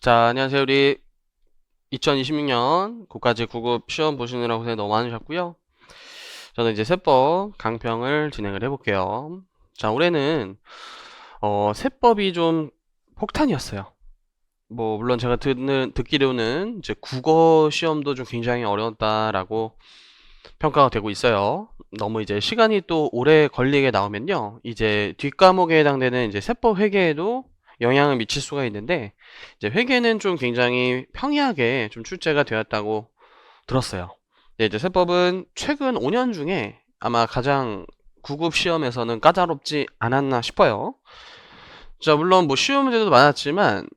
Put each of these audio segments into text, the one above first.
자, 안녕하세요. 우리 2026년 국가직 9급 시험 보시느라 고생 너무 많으셨고요. 저는 이제 세법 강평을 진행을 해볼게요. 자, 올해는 세법이 좀 폭탄이었어요. 뭐 물론 제가 듣기로는 이제 국어 시험도 좀 굉장히 어려웠다라고 평가가 되고 있어요. 너무 이제 시간이 또 오래 걸리게 나오면요, 이제 뒷과목에 해당되는 이제 세법 회계에도 영향을 미칠 수가 있는데, 이제 회계는 좀 굉장히 평이하게 좀 출제가 되었다고 들었어요. 네, 이제 세법은 최근 5년 중에 아마 가장 9급 시험에서는 까다롭지 않았나 싶어요. 자, 물론 뭐 쉬운 문제도 많았지만,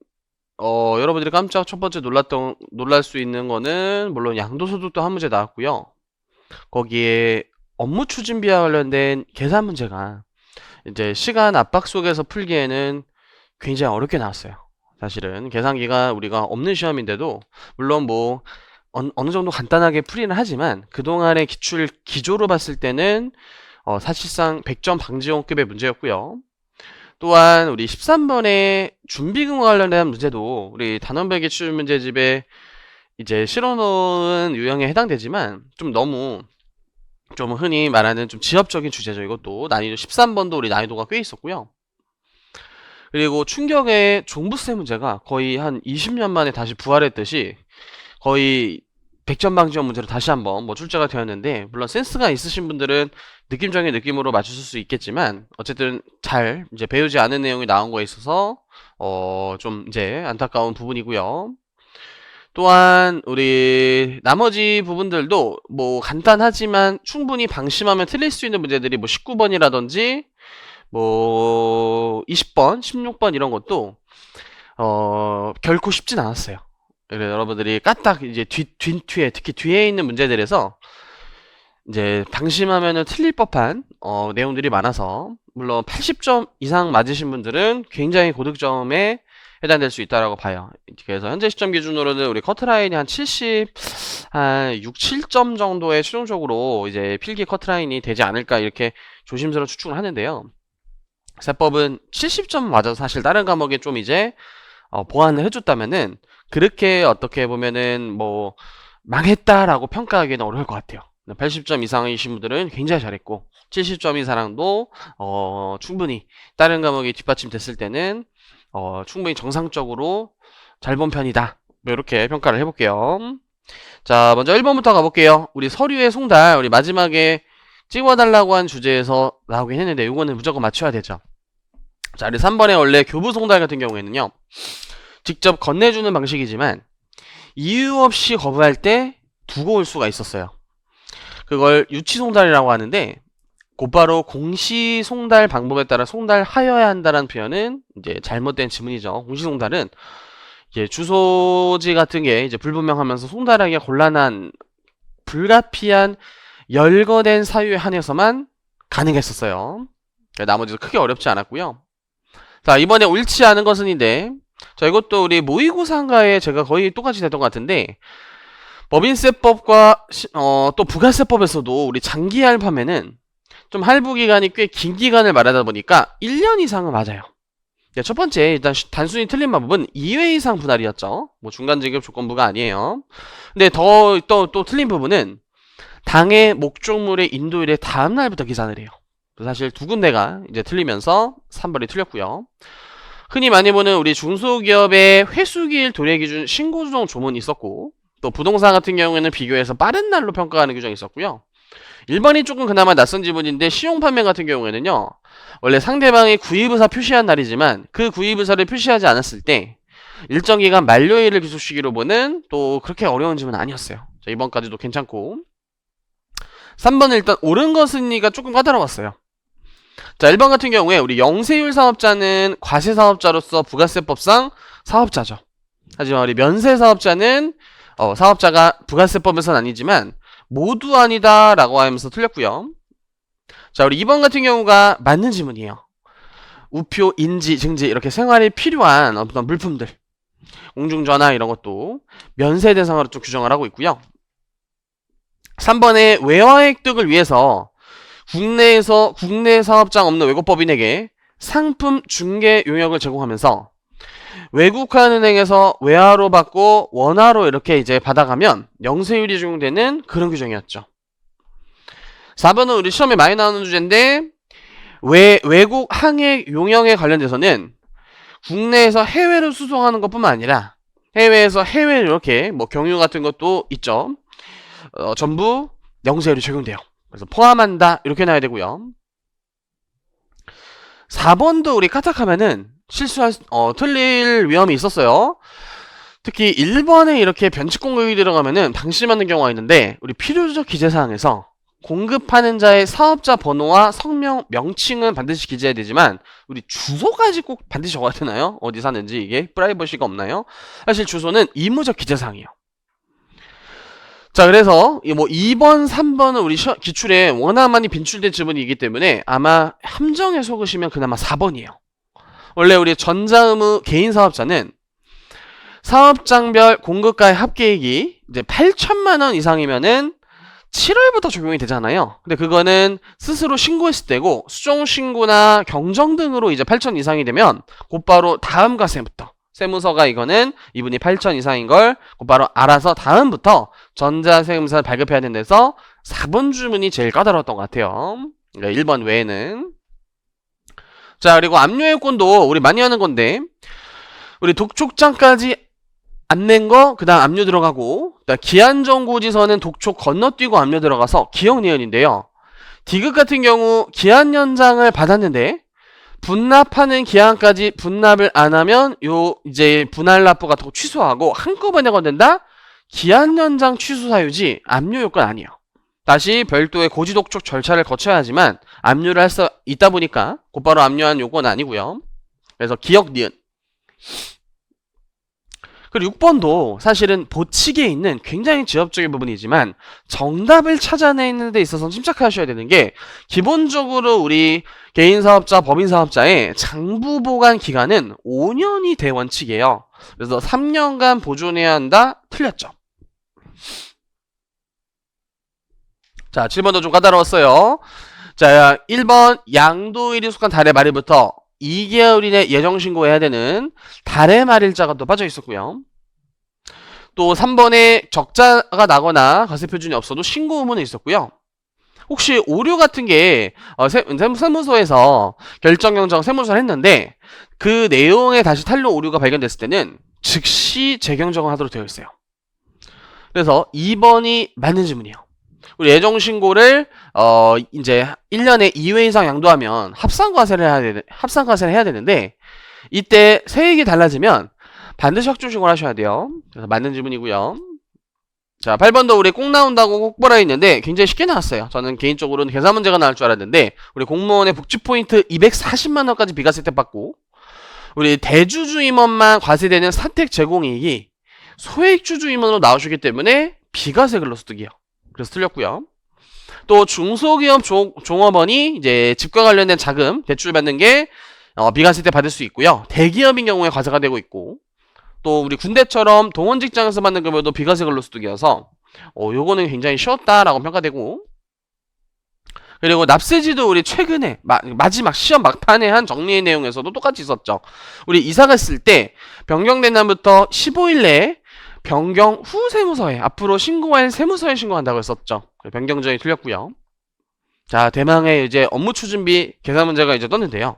여러분들이 깜짝 첫 번째 놀랄 수 있는 거는, 물론 양도소득도 한 문제 나왔고요. 거기에 업무 추진비와 관련된 계산 문제가 이제 시간 압박 속에서 풀기에는 굉장히 어렵게 나왔어요. 사실은 계산기가 우리가 없는 시험인데도, 물론 뭐 어느 정도 간단하게 풀이는 하지만 그동안의 기조로 봤을 때는 사실상 100점 방지용급의 문제였고요. 또한 우리 13번의 준비금과 관련된 문제도 우리 단원별 기출 문제집에 이제 실어놓은 유형에 해당되지만, 좀 너무 좀 흔히 말하는 좀 지엽적인 주제죠. 이것도 난이도 13번도 우리 난이도가 꽤 있었고요. 그리고 충격의 종부세 문제가 거의 한 20년 만에 다시 부활했듯이 거의 100점 방지형 문제로 다시 한번 뭐 출제가 되었는데, 물론 센스가 있으신 분들은 느낌적인 느낌으로 맞추실 수 있겠지만, 어쨌든 잘 이제 배우지 않은 내용이 나온 거에 있어서 좀 이제 안타까운 부분이고요. 또한 우리 나머지 부분들도 뭐 간단하지만 충분히 방심하면 틀릴 수 있는 문제들이 뭐 19번이라든지 뭐 20번, 16번 이런 것도 결코 쉽진 않았어요. 여러분들이 까딱 이제 뒤에, 특히 뒤에 있는 문제들에서 이제 방심하면은 틀릴 법한 내용들이 많아서, 물론 80점 이상 맞으신 분들은 굉장히 고득점에 해당될 수 있다라고 봐요. 그래서 현재 시점 기준으로는 우리 커트라인이 한 6, 7점 정도의 최종적으로 이제 필기 커트라인이 되지 않을까, 이렇게 조심스러운 추측을 하는데요. 세법은 70점 맞아서 사실 다른 과목에 좀 이제 보완을 해줬다면은, 그렇게 어떻게 보면은 뭐 망했다라고 평가하기는 어려울 것 같아요. 80점 이상이신 분들은 굉장히 잘했고, 70점 이상도 충분히 다른 과목이 뒷받침됐을 때는 충분히 정상적으로 잘 본 편이다, 뭐 이렇게 평가를 해볼게요. 자, 먼저 1번부터 가볼게요. 우리 서류의 송달, 우리 마지막에 찍어달라고 한 주제에서 나오긴 했는데 이거는 무조건 맞춰야 되죠. 자, 우리 3번에 원래 교부 송달 같은 경우에는요, 직접 건네주는 방식이지만 이유 없이 거부할 때 두고 올 수가 있었어요. 그걸 유치송달이라고 하는데, 곧바로 공시송달 방법에 따라 송달하여야 한다는 표현은 이제 잘못된 지문이죠. 공시송달은 이제 주소지 같은 게 이제 불분명하면서 송달하기가 곤란한 불가피한 열거된 사유에 한해서만 가능했었어요. 나머지도 크게 어렵지 않았고요. 자, 이번에 옳지 않은 것은인데, 자, 이것도 우리 모의고사인가에 제가 거의 똑같이 됐던 것 같은데, 법인세법과 또 부가세법에서도 우리 장기 할부하면은 좀 할부 기간이 꽤 긴 기간을 말하다 보니까 1년 이상은 맞아요. 첫 번째, 일단 단순히 틀린 방법은 2회 이상 분할이었죠. 뭐 중간 지급 조건부가 아니에요. 근데 또 틀린 부분은 당해 목적물의 인도일의 다음 날부터 계산을 해요. 사실 두 군데가 이제 틀리면서 3번이 틀렸고요. 흔히 많이 보는 우리 중소기업의 회수기일 도래기준 신고조정 조문이 있었고, 또 부동산 같은 경우에는 비교해서 빠른 날로 평가하는 규정이 있었고요. 1번이 조금 그나마 낯선 지문인데, 시용판매 같은 경우에는요, 원래 상대방이 구입의사 표시한 날이지만 그 구입의사를 표시하지 않았을 때 일정 기간 만료일을 기술시기로 보는, 또 그렇게 어려운 지문은 아니었어요. 자, 2번까지도 괜찮고, 3번은 일단 옳은 것은이가 조금 까다로웠어요. 자, 1번 같은 경우에 우리 영세율 사업자는 과세사업자로서 부가세법상 사업자죠. 하지만 우리 면세사업자는 사업자가 부가세법에서는 아니지만 모두 아니다 라고 하면서 틀렸고요. 자, 우리 2번 같은 경우가 맞는 지문이에요. 우표, 인지, 증지 이렇게 생활에 필요한 어떤 물품들, 공중전화 이런 것도 면세 대상으로 좀 규정을 하고 있고요. 3번에 외화 획득을 위해서 국내 사업장 없는 외국법인에게 상품 중개 용역을 제공하면서 외국화은행에서 외화로 받고 원화로 이렇게 이제 받아가면 영세율이 적용되는 그런 규정이었죠. 4번은 우리 시험에 많이 나오는 주제인데 외국 항해 용역에 관련돼서는 국내에서 해외로 수송하는 것뿐만 아니라 해외에서 해외로 이렇게 뭐 경유 같은 것도 있죠. 전부 영세율이 적용돼요. 그래서 포함한다 이렇게 나와야 되고요. 4번도 우리 까딱하면은 틀릴 위험이 있었어요. 특히 1번에 이렇게 변칙 공격이 들어가면은 방심하는 경우가 있는데 우리 필요적 기재사항에서 공급하는 자의 사업자 번호와 성명, 명칭은 반드시 기재해야 되지만 우리 주소까지 꼭 반드시 적어야 되나요? 어디 사는지 이게 프라이버시가 없나요? 사실 주소는 의무적 기재사항이에요. 자, 그래서 뭐 2번, 3번은 우리 기출에 워낙 많이 빈출된 지문이기 때문에 아마 함정에 속으시면 그나마 4번이에요. 원래 우리 전자의무 개인 사업자는 사업장별 공급가의 합계액이 이제 8천만 원 이상이면은 7월부터 적용이 되잖아요. 근데 그거는 스스로 신고했을 때고 수정 신고나 경정 등으로 이제 8천 이상이 되면 곧바로 다음 과세부터 세무서가 이거는 이분이 8천 이상인 걸 곧바로 알아서 다음부터 전자세무서를 발급해야 된다서 4번 주문이 제일 까다로웠던 것 같아요. 1번 외에는. 자, 그리고 압류요건도 우리 많이 하는 건데 우리 독촉장까지 안 낸 거, 그 다음 압류 들어가고 기한정고지서는 독촉 건너뛰고 압류 들어가서 기억니은인데요. 디귿 같은 경우 기한 연장을 받았는데 분납하는 기한까지 분납을 안 하면 요 이제 분할 납부 같은 거 취소하고 한꺼번에 건넨다? 기한 연장 취소 사유지 압류 요건 아니에요. 다시 별도의 고지독촉 절차를 거쳐야 하지만 압류를 할 수 있다 보니까 곧바로 압류한 요건 아니고요. 그래서 기억 니은. 그리고 6번도 사실은 보칙에 있는 굉장히 지엽적인 부분이지만 정답을 찾아내는 데 있어서 침착하셔야 되는 게 기본적으로 우리 개인사업자, 법인사업자의 장부보관 기간은 5년이 대원칙이에요. 그래서 3년간 보존해야 한다? 틀렸죠. 자, 7번도 좀 까다로웠어요. 자, 1번 양도일이 속한 달의 말일부터 2개월 이내 예정신고해야 되는 달의 말일자가 또 빠져 있었고요. 또 3번에 적자가 나거나 과세표준이 없어도 신고 의무는 있었고요. 혹시 오류 같은 게 세무서에서 결정경정 세무서를 했는데 그 내용에 다시 탄로 오류가 발견됐을 때는 즉시 재경정을 하도록 되어 있어요. 그래서 2번이 맞는 질문이에요. 우리 예정신고를 이제 1년에 2회 이상 양도하면 합산과세를 해야 되는데 이때 세액이 달라지면 반드시 확정신고를 하셔야 돼요. 그래서 맞는 질문이고요. 자, 8번도 우리 꼭 나온다고 꼭 보라 했는데 굉장히 쉽게 나왔어요. 저는 개인적으로는 계산 문제가 나올 줄 알았는데 우리 공무원의 복지포인트 240만원까지 비과세 혜택 받고 우리 대주주 임원만 과세되는 사택 제공이익이 소액주주 임원으로 나오시기 때문에 비과세 근로소득이에요. 그래서 틀렸고요. 또 중소기업 종업원이 이제 집과 관련된 자금 대출 받는 게 비과세 때 받을 수 있고요. 대기업인 경우에 과세가 되고 있고 또 우리 군대처럼 동원 직장에서 받는 급여도 비과세 근로소득이어서 요거는 굉장히 쉬웠다라고 평가되고 그리고 납세지도 우리 최근에 마지막 시험 막판에 한 정리의 내용에서도 똑같이 있었죠. 우리 이사 갔을 때 변경된 날부터 15일 내에 변경 후 세무서에 앞으로 신고할 세무서에 신고한다고 했었죠. 변경 전이 틀렸고요. 자, 대망의 이제 업무 추진비 계산 문제가 이제 떴는데요.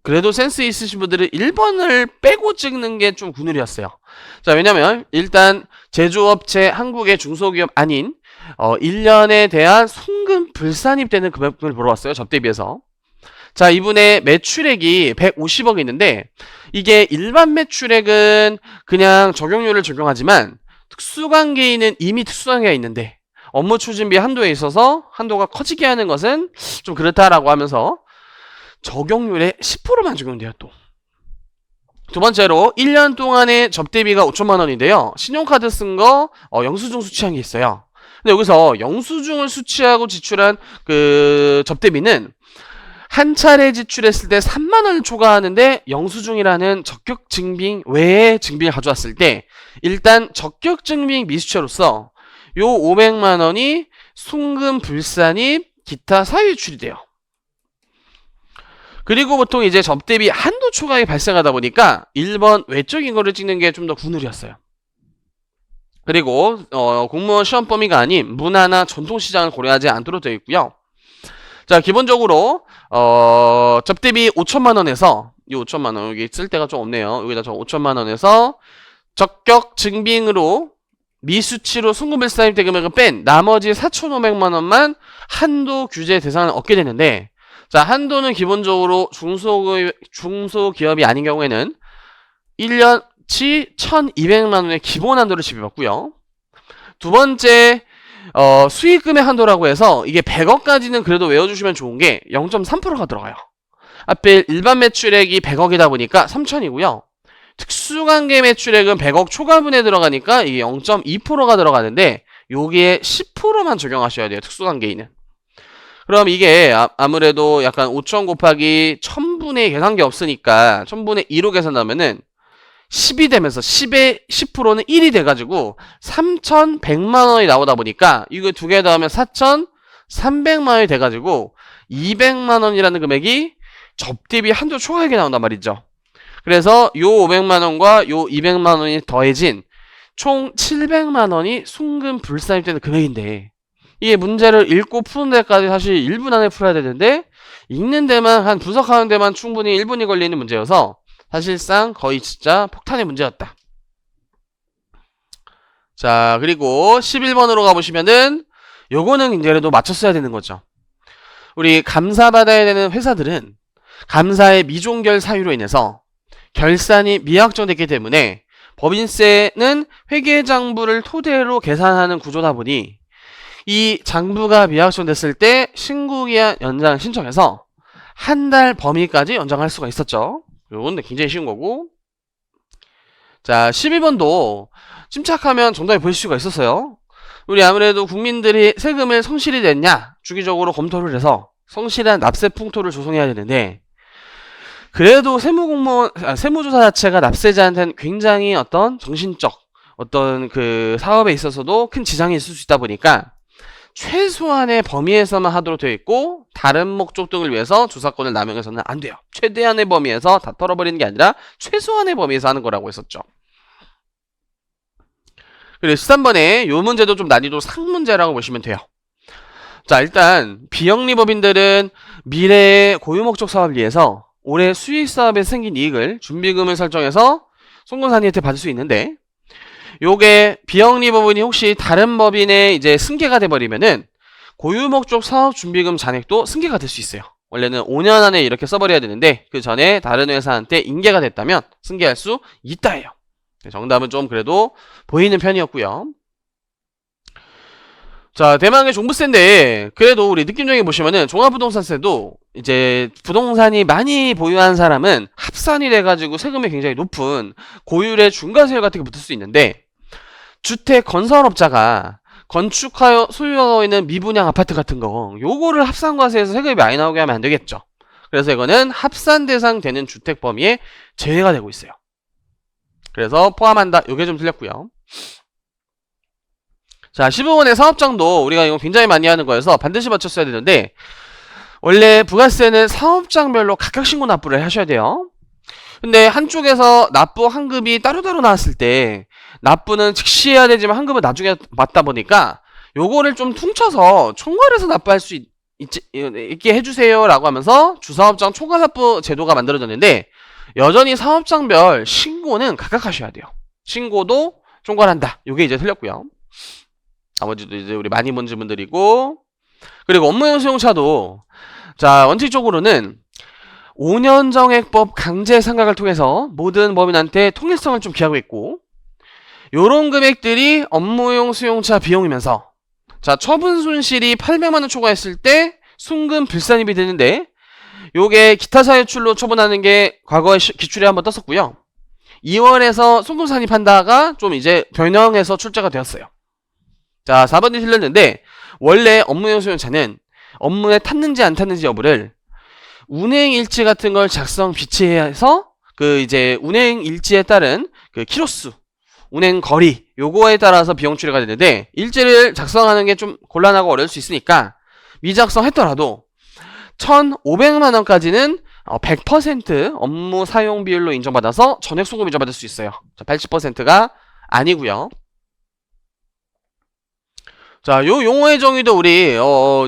그래도 센스 있으신 분들은 1번을 빼고 찍는 게 좀 군울이었어요. 자, 왜냐면 일단 제조업체 한국의 중소기업 아닌 1년에 대한 송금 불산입되는 금액을 보러 왔어요. 접대비에서. 자, 이분의 매출액이 150억이 있는데 이게 일반 매출액은 그냥 적용률을 적용하지만 특수관계인은 이미 특수관계가 있는데 업무 추진비 한도에 있어서 한도가 커지게 하는 것은 좀 그렇다라고 하면서 적용률의 10%만 적용돼요. 또 두 번째로 1년 동안의 접대비가 5천만 원인데요. 신용카드 쓴 거 영수증 수취한 게 있어요. 근데 여기서 영수증을 수취하고 지출한 그 접대비는 한 차례 지출했을 때 3만 원을 초과하는데 영수증이라는 적격 증빙 외에 증빙을 가져왔을 때 일단 적격 증빙 미수채로서 요 500만 원이 송금 불산입 기타 사유 유출이 돼요. 그리고 보통 이제 접대비 한도 초과액이 발생하다 보니까 1번 외적인 거를 찍는 게 좀 더 국룰이었어요. 그리고 공무원 시험 범위가 아닌 문화나 전통시장을 고려하지 않도록 되어 있고요. 자, 기본적으로 접대비 5천만 원에서 이 5천만 원 여기 쓸 데가 좀 없네요. 여기다 저 5천만 원에서 적격 증빙으로 미수치로 순금불사입 대금액을 뺀 나머지 4,500만 원만 한도 규제 대상을 얻게 되는데, 자, 한도는 기본적으로 중소기업이 아닌 경우에는 1년치 1,200만 원의 기본 한도를 지급받고요. 두 번째, 수익금의 한도라고 해서 이게 100억까지는 그래도 외워주시면 좋은 게 0.3%가 들어가요. 앞에 일반 매출액이 100억이다 보니까 3천이고요. 특수관계 매출액은 100억 초과분에 들어가니까 이게 0.2%가 들어가는데 여기에 10%만 적용하셔야 돼요. 특수관계인은. 그럼 이게 아무래도 약간 5천 곱하기 1000분의 계산기 없으니까 1000분의 2로 계산하면은 10이 되면서 10의 10%는 1이 돼가지고 3,100만 원이 나오다 보니까 이거 두 개 더하면 4,300만 원이 돼가지고 200만 원이라는 금액이 접대비 한도 초과액이 나온단 말이죠. 그래서 요 500만 원과 요 200만 원이 더해진 총 700만 원이 순금 불사입되는 금액인데, 이게 문제를 읽고 푸는 데까지 사실 1분 안에 풀어야 되는데 읽는 데만 한 분석하는 데만 충분히 1분이 걸리는 문제여서 사실상 거의 진짜 폭탄의 문제였다. 자, 그리고 11번으로 가보시면은 요거는 이제 그래도 맞췄어야 되는 거죠. 우리 감사받아야 되는 회사들은 감사의 미종결 사유로 인해서 결산이 미확정됐기 때문에 법인세는 회계장부를 토대로 계산하는 구조다 보니 이 장부가 미확정됐을 때 신고기한 연장 신청해서 한 달 범위까지 연장할 수가 있었죠. 이건 굉장히 쉬운 거고. 자, 12번도 침착하면 정답이 보일 수가 있었어요. 우리 아무래도 국민들이 세금을 성실히 냈냐 주기적으로 검토를 해서 성실한 납세 풍토를 조성해야 되는데, 그래도 세무조사 자체가 납세자한테는 굉장히 어떤 정신적 어떤 그 사업에 있어서도 큰 지장이 있을 수 있다 보니까 최소한의 범위에서만 하도록 되어 있고 다른 목적 등을 위해서 조사권을 남용해서는 안 돼요. 최대한의 범위에서 다 털어버리는 게 아니라 최소한의 범위에서 하는 거라고 했었죠. 그리고 13번에 요 문제도 좀 난이도 상문제라고 보시면 돼요. 자, 일단 비영리법인들은 미래의 고유목적 사업을 위해서 올해 수익사업에 생긴 이익을 준비금을 설정해서 송금산이한테 받을 수 있는데, 요게 비영리법인이 혹시 다른 법인에 이제 승계가 돼버리면은 고유목적 사업 준비금 잔액도 승계가 될 수 있어요. 원래는 5년 안에 이렇게 써버려야 되는데 그 전에 다른 회사한테 인계가 됐다면 승계할 수 있다예요. 정답은 좀 그래도 보이는 편이었고요. 자, 대망의 종부세인데 그래도 우리 느낌적인 보시면은 종합부동산세도 이제 부동산이 많이 보유한 사람은 합산이 돼가지고 세금이 굉장히 높은 고율의 중과세율 같은 게 붙을 수 있는데, 주택 건설업자가 건축하여 소유하고 있는 미분양 아파트 같은 거 요거를 합산과세에서 세금이 많이 나오게 하면 안 되겠죠. 그래서 이거는 합산 대상 되는 주택 범위에 제외가 되고 있어요. 그래서 포함한다. 요게 좀 틀렸고요. 자, 15번의 사업장도 우리가 이거 굉장히 많이 하는 거여서 반드시 맞췄어야 되는데, 원래 부가세는 사업장별로 각각 신고 납부를 하셔야 돼요. 근데 한쪽에서 납부 환급이 따로따로 나왔을 때 납부는 즉시 해야 되지만 환급은 나중에 맞다 보니까 요거를 좀 퉁쳐서 총괄해서 납부할 수 있게 해주세요 라고 하면서 주사업장 총괄납부 제도가 만들어졌는데, 여전히 사업장별 신고는 각각 하셔야 돼요. 신고도 총괄한다. 요게 이제 틀렸고요. 나머지도 이제 우리 많이 본 질문들이고, 그리고 업무용 수용차도 자, 원칙적으로는 5년 정액법 강제 상각을 통해서 모든 법인한테 통일성을 좀 기하고 있고, 요런 금액들이 업무용 수용차 비용이면서, 자, 처분 손실이 800만원 초과했을 때 순금 불산입이 되는데, 요게 기타 사유출로 처분하는 게 과거에 기출에 한번 떴었고요. 2월에서 순금 산입한다가 좀 이제 변형해서 출제가 되었어요. 자, 4번이 틀렸는데, 원래 업무용 수용차는 업무에 탔는지 안 탔는지 여부를 운행일지 같은 걸 작성 비치해서 그 이제 운행일지에 따른 그 키로수, 운행거리 요거에 따라서 비용 추리가 되는데, 일지를 작성하는 게 좀 곤란하고 어려울 수 있으니까 미작성했더라도 1,500만원까지는 100% 업무 사용 비율로 인정받아서 전액 수급 인정받을 수 있어요. 80%가 아니고요. 자, 요 용어의 정의도 우리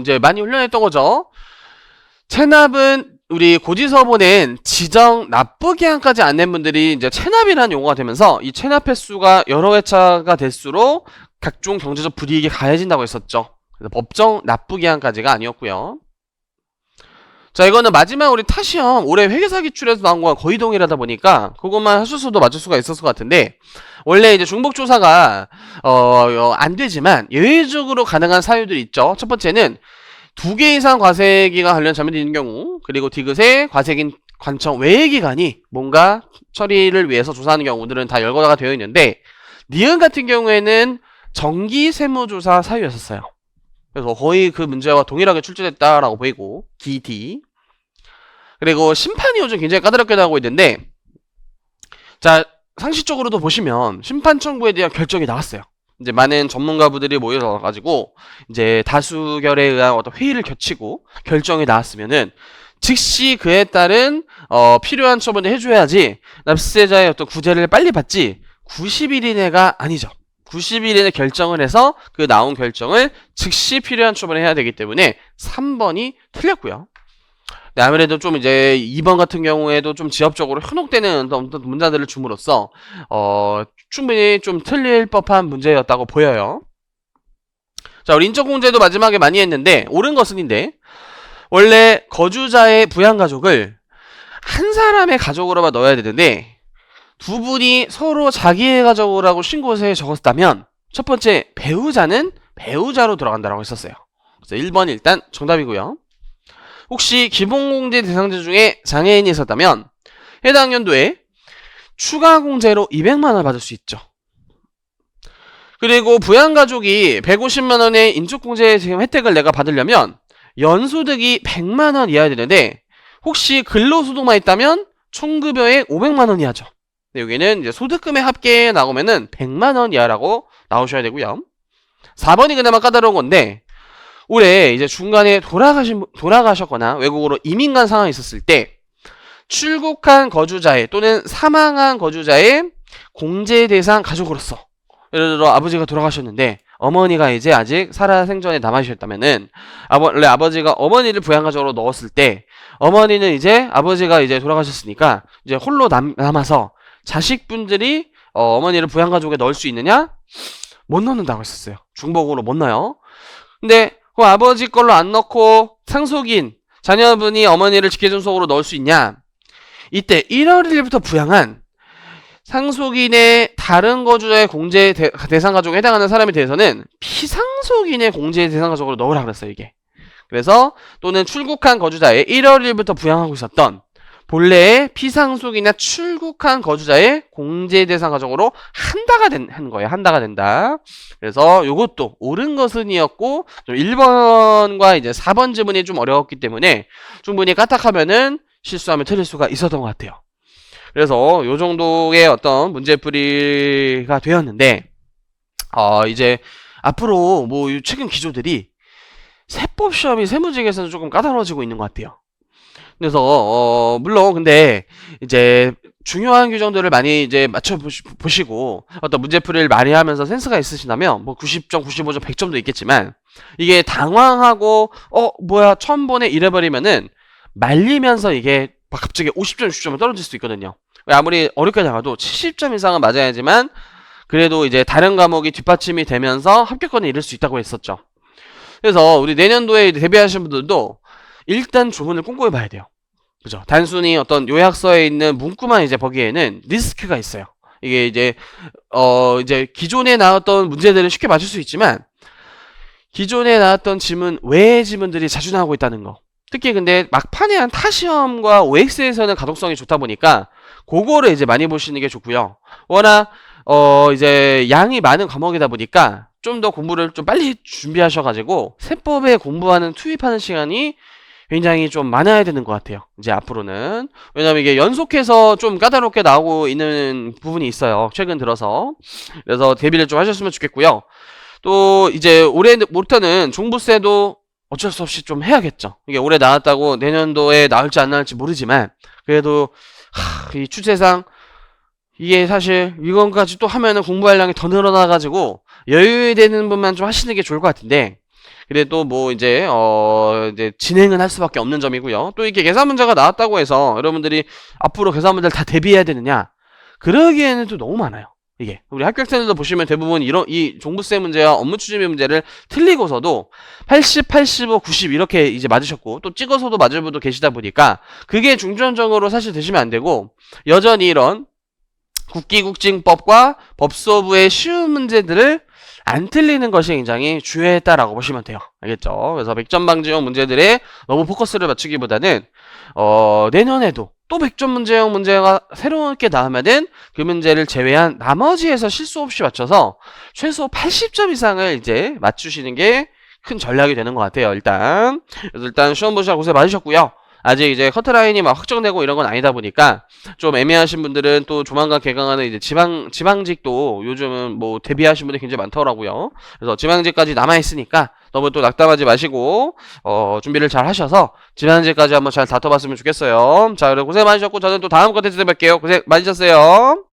이제 많이 훈련했던 거죠. 체납은 우리 고지서본엔 지정 납부 기한까지 안 낸 분들이 이제 체납이라는 용어가 되면서 이 체납 횟수가 여러 회차가 될수록 각종 경제적 불이익이 가해진다고 했었죠. 그래서 법정 납부 기한까지가 아니었고요. 자, 이거는 마지막 우리 타시험 올해 회계사 기출에서 나온 거와 거의 동일하다 보니까 그것만 하셔서도 맞을 수가 있었을 것 같은데, 원래 이제 중복조사가 안 되지만 예외적으로 가능한 사유들이 있죠. 첫 번째는 2개 이상 과세기가 관련 자료들이 있는 경우, 그리고 디귿의 과세기인 관청 외의 기관이 뭔가 처리를 위해서 조사하는 경우들은 다 열거가 되어 있는데, 니은 같은 경우에는 정기 세무조사 사유였었어요. 그래서 거의 그 문제와 동일하게 출제됐다라고 보이고, D. 그리고 심판이 요즘 굉장히 까다롭게 나오고 있는데, 자, 상식적으로도 보시면 심판 청구에 대한 결정이 나왔어요. 이제 많은 전문가분들이 모여가지고 이제 다수결에 의한 어떤 회의를 거치고 결정이 나왔으면은 즉시 그에 따른 필요한 처분을 해줘야지 납세자의 어떤 구제를 빨리 받지 90일 이내가 아니죠. 90일 이내 결정을 해서 그 나온 결정을 즉시 필요한 처분을 해야 되기 때문에 3번이 틀렸고요. 네, 아무래도 좀 이제 2번 같은 경우에도 좀 지엽적으로 현혹되는 어떤 문장들을 줌으로써 충분히 좀 틀릴 법한 문제였다고 보여요. 자, 우리 인적공제도 마지막에 많이 했는데 옳은 것은인데, 원래 거주자의 부양가족을 한 사람의 가족으로만 넣어야 되는데 두 분이 서로 자기의 가족이라고 신고서에 적었다면 첫 번째 배우자는 배우자로 들어간다라고 했었어요. 그래서 1번 일단 정답이고요. 혹시 기본공제 대상자 중에 장애인이 있었다면 해당 연도에 추가 공제로 200만원을 받을 수 있죠. 그리고 부양가족이 150만원의 인적공제 지금 혜택을 내가 받으려면 연소득이 100만원 이하야 되는데, 혹시 근로소득만 있다면 총급여액 500만원 이하죠. 여기는 이제 소득금의 합계에 나오면은 100만원 이하라고 나오셔야 되고요. 4번이 그나마 까다로운 건데, 올해 이제 중간에 돌아가셨거나 외국으로 이민 간 상황이 있었을 때 출국한 거주자의 또는 사망한 거주자의 공제 대상 가족으로서, 예를 들어 아버지가 돌아가셨는데 어머니가 이제 아직 살아생전에 남아계셨다면은 원래 아버지가 어머니를 부양가족으로 넣었을 때 어머니는 이제 아버지가 이제 돌아가셨으니까 이제 홀로 남아서 자식분들이 어머니를 부양가족에 넣을 수 있느냐? 못 넣는다고 했었어요. 중복으로 못 넣어요. 근데 그 아버지 걸로 안 넣고 상속인 자녀분이 어머니를 직계존속으로 넣을 수 있냐? 이때 1월 1일부터 부양한 상속인의 다른 거주자의 공제 대상 가족에 해당하는 사람에 대해서는 피상속인의 공제 대상 가족으로 넣으라 그랬어요, 이게. 그래서 또는 출국한 거주자의 1월 1일부터 부양하고 있었던 본래의 피상속인이나 출국한 거주자의 공제 대상 가족으로 한다가 거예요. 한다가 된다. 그래서 요것도 옳은 것은이었고, 좀 1번과 이제 4번 지문이 좀 어려웠기 때문에 충분히 까딱하면은 실수하면 틀릴 수가 있었던 것 같아요. 그래서 요 정도의 어떤 문제풀이가 되었는데, 이제 앞으로 뭐 최근 기조들이 세법 시험이 세무직에서는 조금 까다로워지고 있는 것 같아요. 그래서 물론 근데 이제 중요한 규정들을 많이 이제 맞춰보시고 어떤 문제풀이를 많이 하면서 센스가 있으시다면 뭐 90점, 95점, 100점도 있겠지만, 이게 당황하고 뭐야 처음 보네 이래버리면은 말리면서 이게 갑자기 50점, 60점을 떨어질 수도 있거든요. 아무리 어렵게 나가도 70점 이상은 맞아야지만 그래도 이제 다른 과목이 뒷받침이 되면서 합격권을 잃을 수 있다고 했었죠. 그래서 우리 내년도에 대비하시는 분들도 일단 조문을 꼼꼼히 봐야 돼요. 그죠? 단순히 어떤 요약서에 있는 문구만 이제 보기에는 리스크가 있어요. 이게 이제 기존에 나왔던 문제들을 쉽게 맞출 수 있지만 기존에 나왔던 지문 외의 지문들이 자주 나오고 있다는 거. 특히 근데 막판에 한 타시험과 OX에서는 가독성이 좋다 보니까 그거를 이제 많이 보시는 게 좋고요. 워낙 이제 양이 많은 과목이다 보니까 좀 더 공부를 좀 빨리 준비하셔가지고 세법에 공부하는 투입하는 시간이 굉장히 좀 많아야 되는 것 같아요. 이제 앞으로는. 왜냐면 이게 연속해서 좀 까다롭게 나오고 있는 부분이 있어요. 최근 들어서. 그래서 대비를 좀 하셨으면 좋겠고요. 또 이제 올해부터는 종부세도 어쩔 수 없이 좀 해야겠죠. 이게 올해 나왔다고 내년도에 나올지 안 나올지 모르지만 그래도 이 추세상 이게 사실 이건까지 또 하면은 공부할 양이 더 늘어나가지고 여유되는 분만 좀 하시는 게 좋을 것 같은데 그래도 뭐 이제 이제 진행은 할 수밖에 없는 점이고요. 또 이렇게 계산 문제가 나왔다고 해서 여러분들이 앞으로 계산 문제를 다 대비해야 되느냐? 그러기에는 또 너무 많아요. 이게 우리 합격생들도 보시면 대부분 이런 이 종부세 문제와 업무 추진비 문제를 틀리고서도 80, 85, 90 이렇게 이제 맞으셨고 또 찍어서도 맞을 분도 계시다 보니까 그게 중점적으로 사실 되시면 안 되고 여전히 이런 국기국징법과 법소부의 쉬운 문제들을 안 틀리는 것이 굉장히 중요했다라고 보시면 돼요. 알겠죠? 그래서 100점 방지형 문제들에 너무 포커스를 맞추기보다는 내년에도 또 100점 문제형 문제가 새롭게 나오면은 그 문제를 제외한 나머지에서 실수 없이 맞춰서 최소 80점 이상을 이제 맞추시는 게 큰 전략이 되는 것 같아요. 그래서 일단 시험 보시느라 고생 많으셨고요. 아직 이제 커트라인이 막 확정되고 이런 건 아니다 보니까 좀 애매하신 분들은 또 조만간 개강하는 이제 지방직도 요즘은 뭐 대비하신 분들이 굉장히 많더라고요. 그래서 지방직까지 남아있으니까 너무 또 낙담하지 마시고 준비를 잘 하셔서 지방직까지 한번 잘 다퉈봤으면 좋겠어요. 자, 그럼 고생 많으셨고 저는 또 다음 컨텐츠에 뵐게요. 고생 많으셨어요.